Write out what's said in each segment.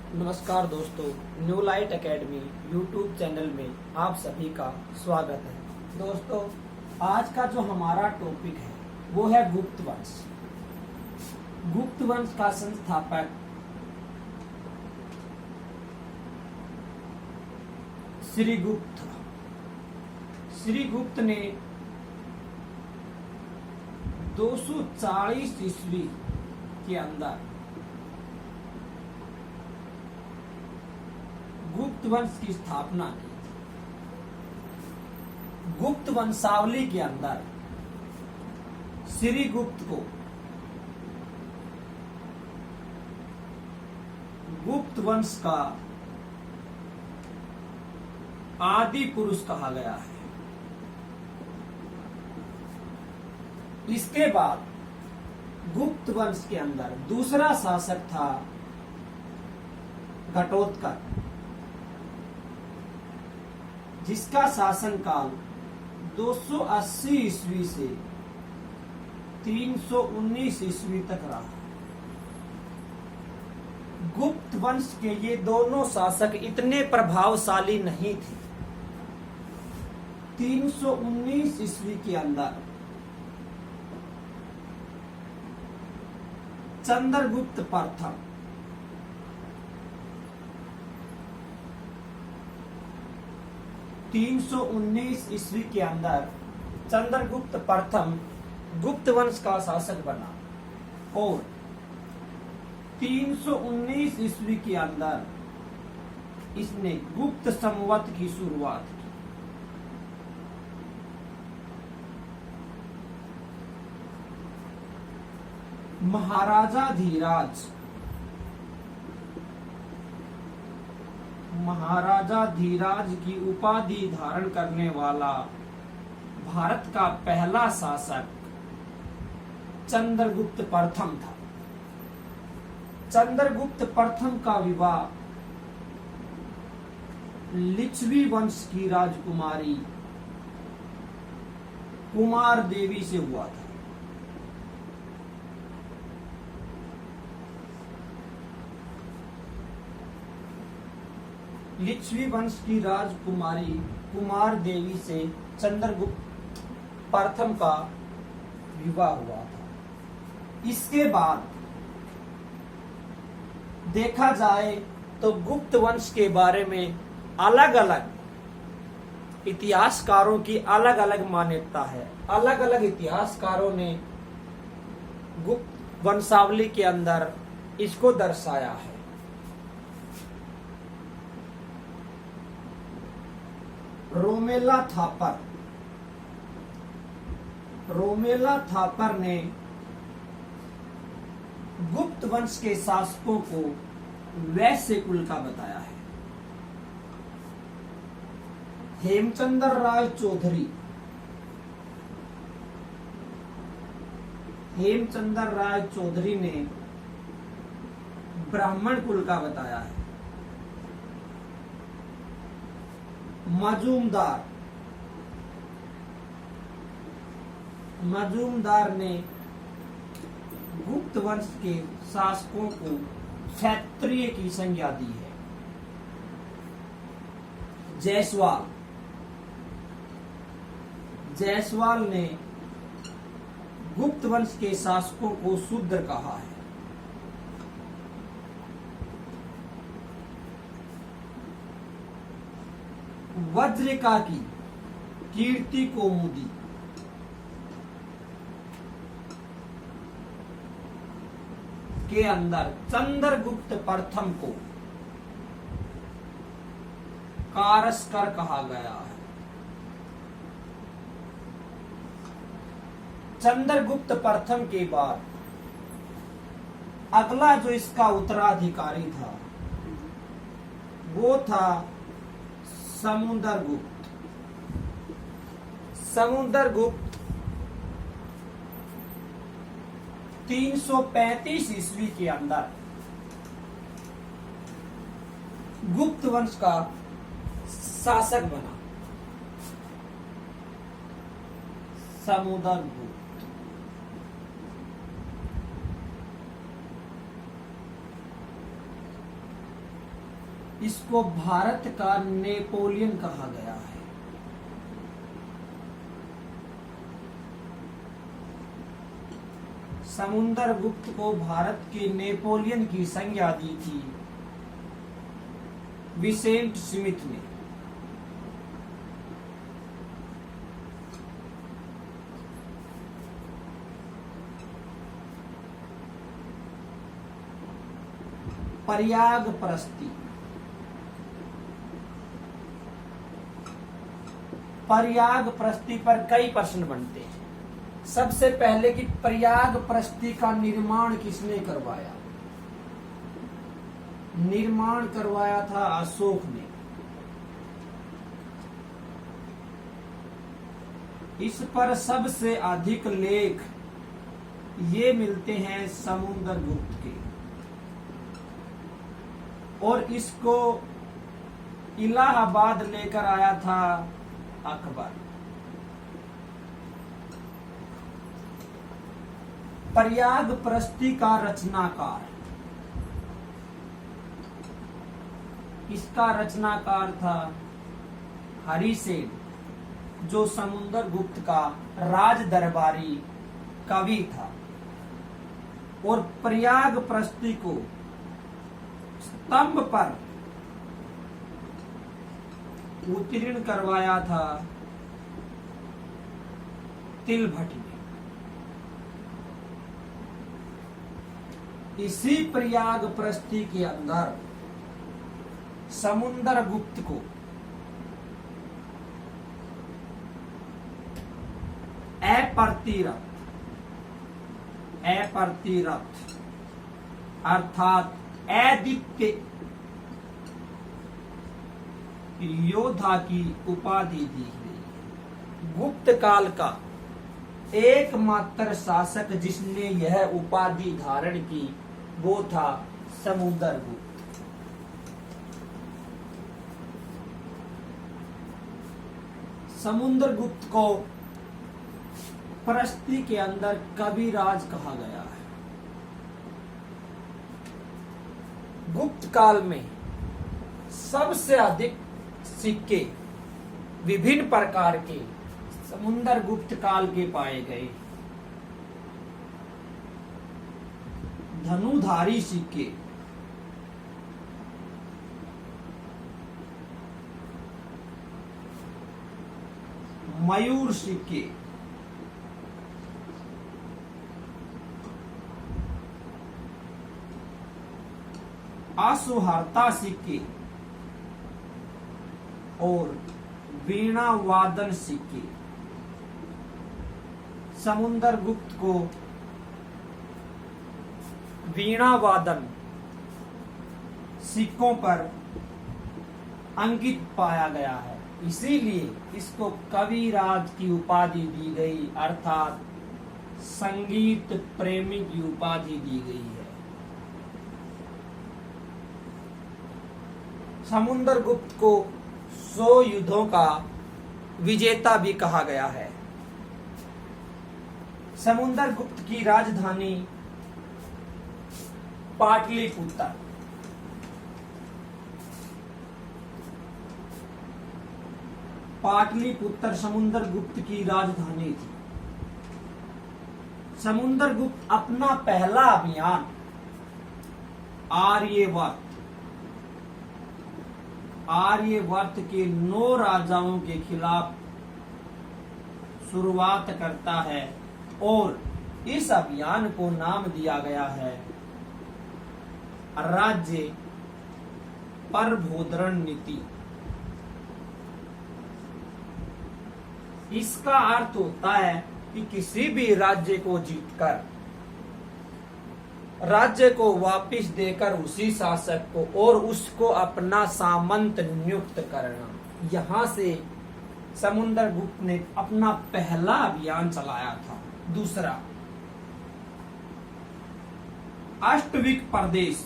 नमस्कार दोस्तों, new light academy YouTube channel में आप सभी का स्वागत है। दोस्तों, आज का जो हमारा टॉपिक है वो है गुप्त वंश। गुप्त वंश का संस्थापक श्रीगुप्त था। श्रीगुप्त ने 240 ईस्वी के अंदर गुप्त वंश की स्थापना की। गुप्त वंशावली के अंदर श्रीगुप्त को गुप्त वंश का आदि पुरुष कहा गया है। इसके बाद गुप्त वंश के अंदर दूसरा शासक था घटोत्कच, जिसका शासनकाल 280 ईस्वी से 319 ईस्वी तक रहा। गुप्त वंश के ये दोनों शासक इतने प्रभावशाली नहीं थे। 319 ईस्वी के अंदर चंद्रगुप्त प्रथम ईस्वी के अंदर चंद्रगुप्त प्रथम गुप्त वंश का शासक बना और 319 ईस्वी के अंदर इसने गुप्त संवत की शुरुआत की। महाराजा धीराज की उपाधि धारण करने वाला भारत का पहला शासक चंद्रगुप्त प्रथम था। चंद्रगुप्त प्रथम का विवाह लिच्छवी वंश की राजकुमारी कुमार देवी से हुआ था। लिच्छवी वंश की राजकुमारी कुमार देवी से चंद्रगुप्त प्रथम का विवाह हुआ था। इसके बाद देखा जाए तो गुप्त वंश के बारे में अलग अलग इतिहासकारों की अलग अलग मान्यता है। अलग अलग इतिहासकारों ने गुप्त वंशावली के अंदर इसको दर्शाया है। रोमेला थापर ने गुप्त वंश के शासकों को वैश्य कुल का बताया है। हेमचंद्र राय चौधरी ने ब्राह्मण कुल का बताया है। मजूमदार ने गुप्त वंश के शासकों को क्षत्रिय की संज्ञा दी है। जायसवाल ने गुप्त वंश के शासकों को शूद्र कहा है। वज्रिका की कीर्ति कौमुदी के अंदर चंद्रगुप्त प्रथम को कारस्कर कहा गया है। चंद्रगुप्त प्रथम के बाद अगला जो इसका उत्तराधिकारी था वो था समुद्रगुप्त 335 ईस्वी के अंदर गुप्त वंश का शासक बना। समुद्रगुप्त इसको भारत का नेपोलियन कहा गया है। समुद्रगुप्त को भारत के नेपोलियन की संज्ञा दी थी विसेंट स्मिथ ने। प्रयाग प्रस्ती, प्रयाग प्रस्ती पर कई प्रश्न बनते हैं। सबसे पहले कि प्रयाग प्रस्ती का निर्माण किसने करवाया? निर्माण करवाया था अशोक ने। इस पर सबसे अधिक लेख ये मिलते हैं समुद्रगुप्त के, और इसको इलाहाबाद लेकर आया था अकबर। प्रयाग प्रस्ती का रचनाकार, इसका रचनाकार था हरिसेन, जो समुद्रगुप्त का राज दरबारी कवि था। और प्रयाग प्रस्ती को स्तंभ पर उत्तीर्ण करवाया था तिलभट ने। इसी प्रयाग प्रस्ती के अंदर समुद्रगुप्त को अप्रतिरथ अर्थात अद्वितीय योद्धा की उपाधि दी गई। गुप्त काल का एकमात्र शासक जिसने यह उपाधि धारण की वो था समुद्रगुप्त। समुद्रगुप्त को प्रस्ती के अंदर कविराज कहा गया है। गुप्त काल में सबसे अधिक सिक्के विभिन्न प्रकार के समुद्रगुप्त काल के पाए गए। धनुधारी सिक्के, मयूर सिक्के, आसुहारता सिक्के और वीणा वादन सिक्के। समुद्रगुप्त को वीणा वादन सिक्कों पर अंकित पाया गया है, इसीलिए इसको कविराज की उपाधि दी गई, अर्थात संगीत प्रेमी की उपाधि दी गई है। समुद्रगुप्त को 100 युद्धों का विजेता भी कहा गया है। समुद्रगुप्त की राजधानी पाटलिपुत्र, पाटलिपुत्र समुद्रगुप्त की राजधानी थी। समुद्रगुप्त अपना पहला अभियान आर्यवर्त के 9 राजाओं के खिलाफ शुरुआत करता है और इस अभियान को नाम दिया गया है राज्य प्रबोधन नीति। इसका अर्थ होता है कि किसी भी राज्य को जीतकर राज्य को वापस देकर उसी शासक को और उसको अपना सामंत नियुक्त करना। यहां से समुद्रगुप्त ने अपना पहला अभियान चलाया था। दूसरा, अष्टविक प्रदेश,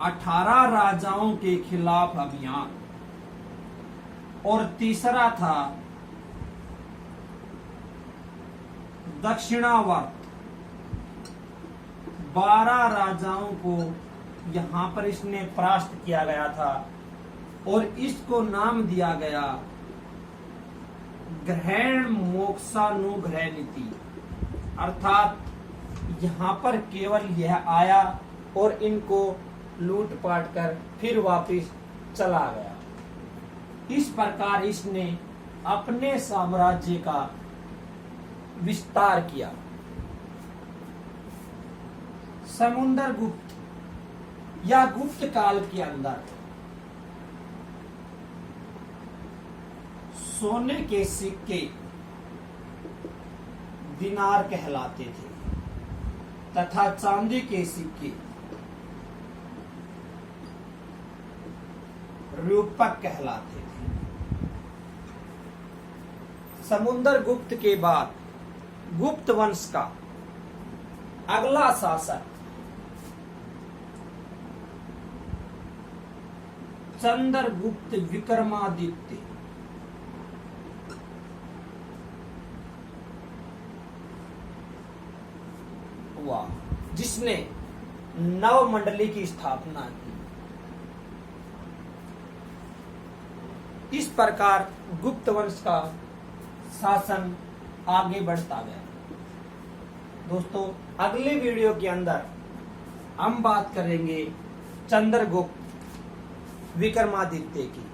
18 राजाओं के खिलाफ अभियान। और तीसरा था दक्षिणावर्त, 12 राजाओं को यहाँ पर इसने परास्त किया गया था और इसको नाम दिया गया ग्रहण मोक्षानुग्रह नीति। अर्थात यहाँ पर केवल यह आया और इनको लूटपाट कर फिर वापस चला गया। इस प्रकार इसने अपने साम्राज्य का विस्तार किया। समुद्रगुप्त या गुप्त काल के अंदर सोने के सिक्के दिनार कहलाते थे तथा चांदी के सिक्के रूपक कहलाते थे। समुद्रगुप्त के बाद गुप्त वंश का अगला शासक चंद्रगुप्त विक्रमादित्य हुआ, जिसने नवमंडली की स्थापना की। इस प्रकार गुप्त वंश का शासन आगे बढ़ता गया। दोस्तों, अगले वीडियो के अंदर हम बात करेंगे चंद्रगुप्त विक्रमादित्य की।